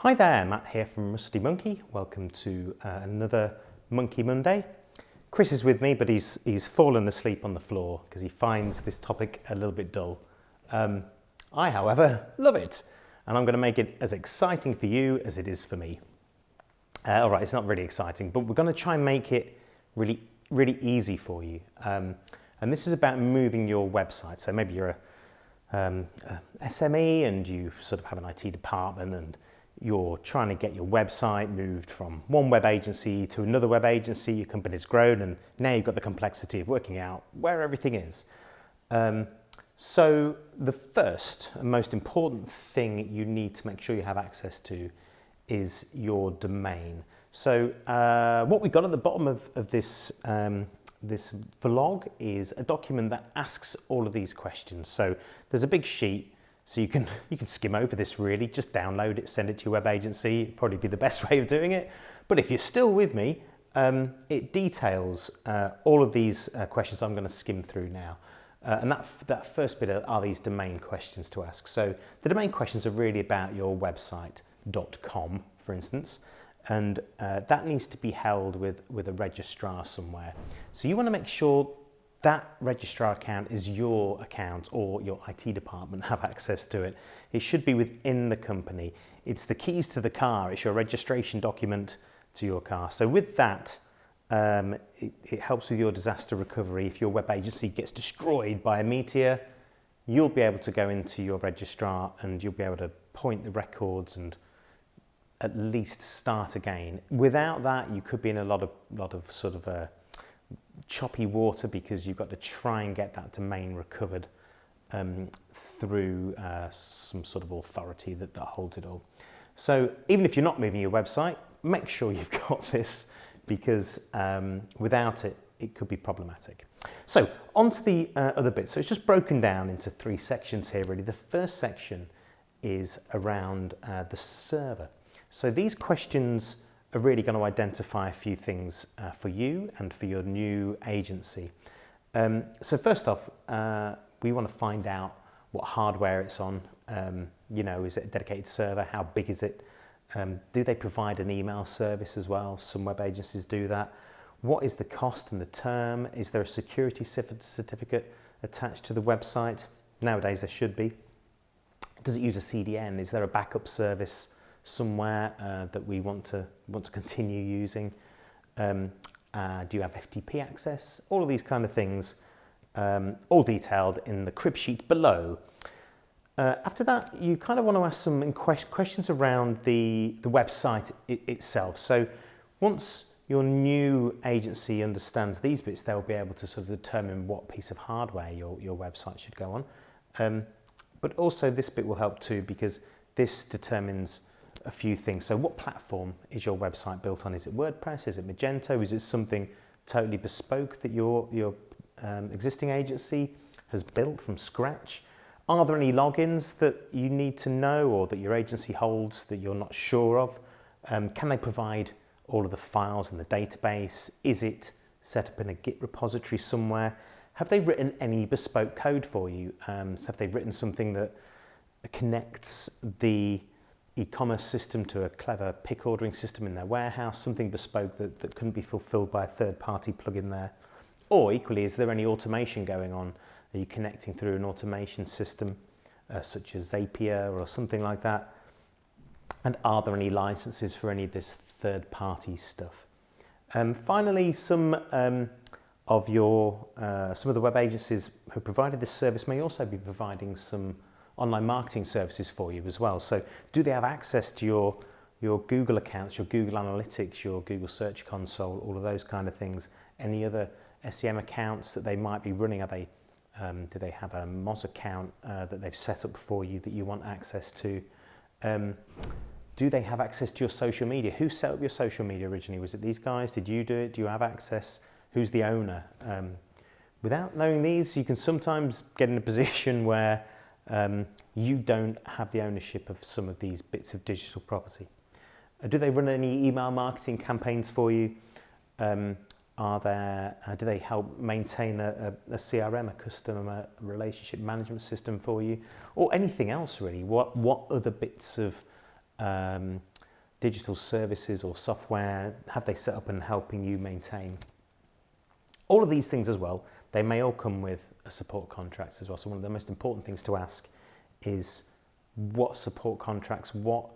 Hi there, Matt here from Rusty Monkey. Welcome to another Monkey Monday. Chris is with me, but he's fallen asleep on the floor because he finds this topic a little bit dull. I, however, love it, and I'm going to make it as exciting for you as it is for me. All right, it's not really exciting, but we're going to try and make it really easy for you. And this is about moving your website. So maybe you're a SME and you sort of have an IT department and you're trying to get your website moved from one web agency to another web agency. Your company's grown and now you've got the complexity of working out where everything is. So the first and most important thing you need to make sure you have access to is your domain. So what we've got at the bottom of this this vlog is a document that asks all of these questions. So there's a big sheet. So you can skim over this really, just download it, send it to your web agency, it'd probably be the best way of doing it. But if you're still with me, it details all of these questions I'm going to skim through now. And that first bit are these domain questions to ask. So the domain questions are really about your website.com, for instance, and that needs to be held with a registrar somewhere. So you want to make sure that registrar account is your account or your IT department have access to it. It should be within the company. It's the keys to the car. It's your registration document to your car. So with that, it helps with your disaster recovery. If your web agency gets destroyed by a meteor, you'll be able to go into your registrar and you'll be able to point the records and at least start again. Without that, you could be in a lot of sort of choppy water because you've got to try and get that domain recovered through some sort of authority that holds it all. So even if you're not moving your website, make sure you've got this because without it, it could be problematic. So on to the other bits. So it's just broken down into three sections here really. The first section is around the server. So these questions are really going to identify a few things for you and for your new agency. So first off, we want to find out what hardware it's on. Is it a dedicated server? How big is it? Do they provide an email service as well? Some web agencies do that. What is the cost and the term? Is there a security certificate attached to the website? Nowadays there should be. Does it use a CDN? Is there a backup service somewhere that we want to continue using? Do you have FTP access? All of these kind of things, all detailed in the crib sheet below. After that, you kind of want to ask some questions around the website itself. So once your new agency understands these bits, they'll be able to sort of determine what piece of hardware your website should go on. But also this bit will help too because this determines a few things. So what platform is your website built on? Is it WordPress? Is it Magento? Is it something totally bespoke that your existing agency has built from scratch? Are there any logins that you need to know or that your agency holds that you're not sure of? Can they provide all of the files in the database? Is it set up in a Git repository somewhere? Have they written any bespoke code for you? So have they written something that connects the e-commerce system to a clever pick ordering system in their warehouse, something bespoke that couldn't be fulfilled by a third-party plugin there? Or equally, is there any automation going on? Are you connecting through an automation system such as Zapier or something like that? And are there any licenses for any of this third-party stuff? Finally, some of the web agencies who provided this service may also be providing some online marketing services for you as well. So do they have access to your Google accounts, your Google Analytics, your Google Search Console, all of those kind of things? Any other SEM accounts that they might be running? Do they have a Moz account that they've set up for you that you want access to? Do they have access to your social media? Who set up your social media originally? Was it these guys? Did you do it? Do you have access? Who's the owner? Without knowing these, you can sometimes get in a position where you don't have the ownership of some of these bits of digital property. Do they run any email marketing campaigns for you? Do they help maintain a CRM, a customer relationship management system for you, or anything else really? What other bits of digital services or software have they set up and helping you maintain? All of these things as well, they may all come with a support contract as well. So one of the most important things to ask is what support contracts, what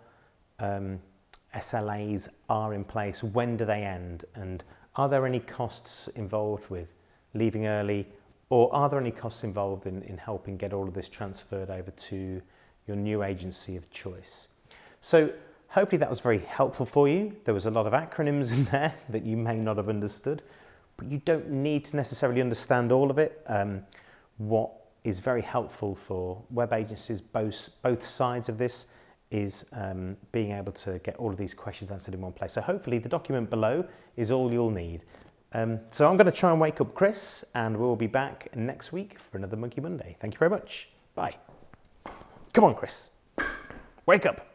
SLAs are in place, when do they end, and are there any costs involved with leaving early, or are there any costs involved in helping get all of this transferred over to your new agency of choice? So hopefully that was very helpful for you. There was a lot of acronyms in there that you may not have understood, but you don't need to necessarily understand all of it. What is very helpful for web agencies, both sides of this, is being able to get all of these questions answered in one place. So hopefully the document below is all you'll need. So I'm going to try and wake up Chris, and we'll be back next week for another Monkey Monday. Thank you very much. Bye. Come on, Chris. Wake up.